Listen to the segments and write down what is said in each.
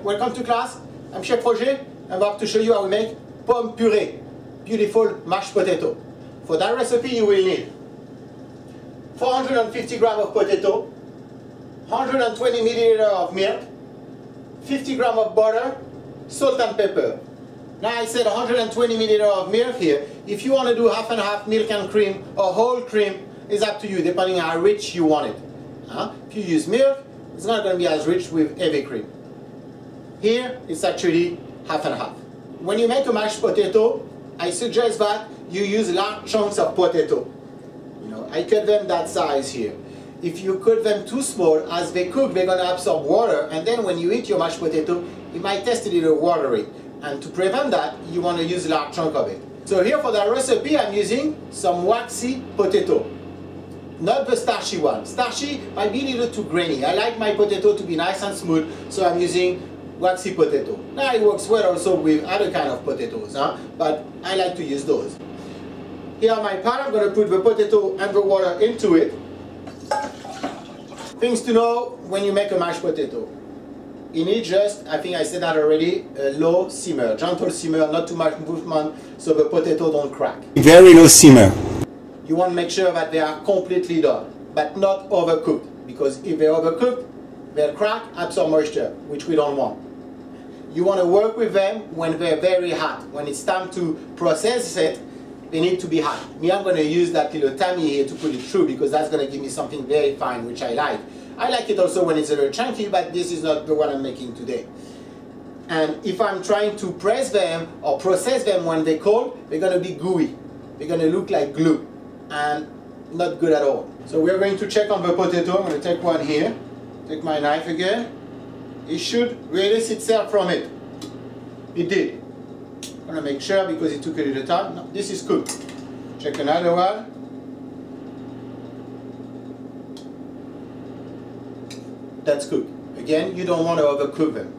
Welcome to class. I'm Chef Roger. I'm about to show you how we make Pomme Purée, beautiful mashed potato. For that recipe you will need 450 grams of potato, 120 milliliters of milk, 50 grams of butter, salt and pepper. Now I said 120 milliliters of milk here. If you want to do half and half milk and cream or whole cream, it's up to you depending on how rich you want it. If you use milk, it's not going to be as rich with heavy cream. Here, it's actually half and half. When you make a mashed potato, I suggest that you use large chunks of potato. I cut them that size here. If you cut them too small, as they cook, they're going to absorb water, and then when you eat your mashed potato, it might taste a little watery. And to prevent that, you want to use a large chunk of it. So here for that recipe, I'm using some waxy potato. Not the starchy one. Starchy might be a little too grainy. I like my potato to be nice and smooth, so I'm using waxy potato. Now it works well also with other kind of potatoes, but I like to use those. Here on my pan, I'm going to put the potato and the water into it. Things to know when you make a mashed potato. You need just, I think I said that already, a low simmer, gentle simmer, not too much movement, so the potato don't crack. Very low simmer. You want to make sure that they are completely done, but not overcooked, because if they're overcooked, they'll crack, absorb moisture, which we don't want. You want to work with them when they're very hot. When it's time to process it, they need to be hot. Me, I'm going to use that little tammy here to put it through because that's going to give me something very fine, which I like. I like it also when it's a little chunky, but this is not the one I'm making today. And if I'm trying to press them or process them when they're cold, they're going to be gooey. They're going to look like glue and not good at all. So we're going to check on the potato. I'm going to take one here. Take my knife again. It should release itself from it. It did. I'm going to make sure because it took a little time. No, this is cooked. Check another one. That's cooked. Again, you don't want to overcook them.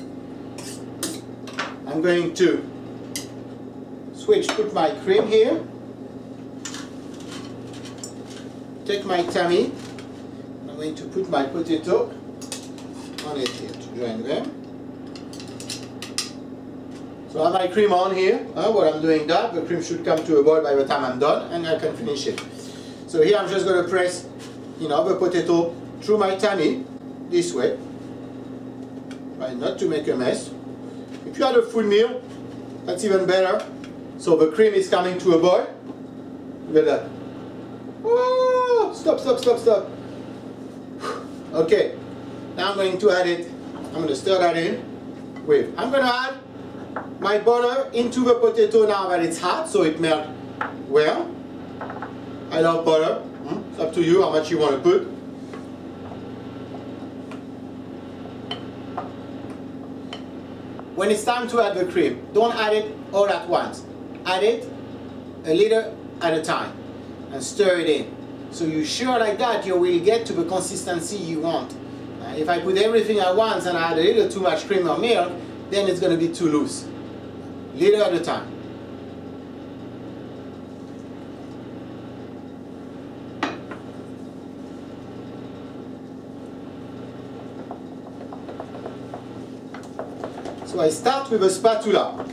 I'm going to put my cream here. Take my tammy. I'm going to put my potato on it here to join them. So I have my cream on here. While I'm doing that, the cream should come to a boil by the time I'm done, and I can finish it. So here I'm just going to press, the potato through my tammy this way. Try not to make a mess. If you had a full meal, that's even better. So the cream is coming to a boil. Look at that. Oh, stop. Okay. Now I'm going to add it. I'm going to stir that in with. I'm going to add my butter into the potato now that it's hot, so it melts well. I love butter. It's up to you how much you want to put. When it's time to add the cream, don't add it all at once. Add it a little at a time and stir it in. So you're sure like that you will get to the consistency you want. If I put everything at once and I add a little too much cream or milk, then it's going to be too loose. Little at a time. So I start with a spatula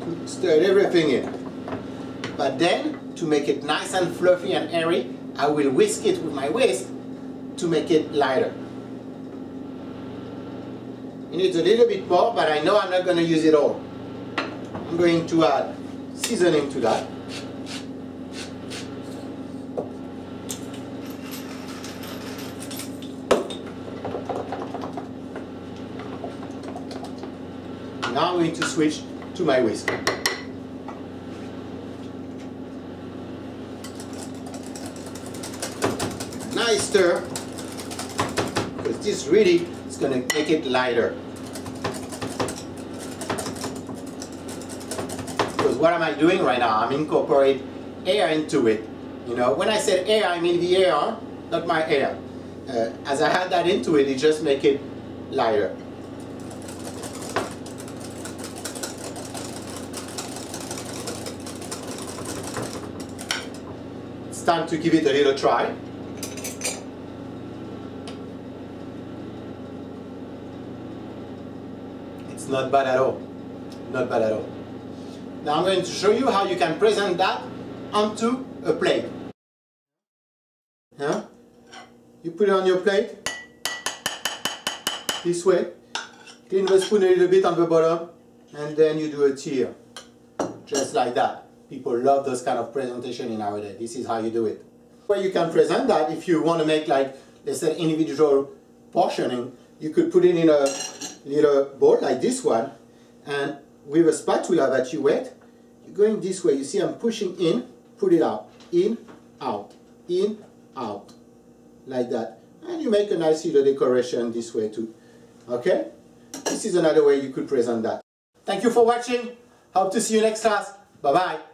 to stir everything in. But then, to make it nice and fluffy and airy, I will whisk it with my whisk to make it lighter. It needs a little bit more, but I know I'm not going to use it all. I'm going to add seasoning to that. Now I'm going to switch to my whisk. Nice stir, because this really is going to make it lighter. Because what am I doing right now? I'm incorporating air into it. When I said air, I mean the air, not my air. As I add that into it, it just makes it lighter. It's time to give it a little try. It's not bad at all. Not bad at all. Now I'm going to show you how you can present that onto a plate. Huh? You put it on your plate this way, clean the spoon a little bit on the bottom, and then you do a tear. Just like that. People love those kind of presentation in nowadays. This is how you do it. Where you can present that, if you want to make, like, let's say, individual portioning, you could put it in a little bowl like this one, and with a spatula that you wet, you're going this way. You see I'm pushing in, put it out, in, out, like that. And you make a nice little decoration this way too. Okay? This is another way you could present that. Thank you for watching. Hope to see you next class. Bye-bye.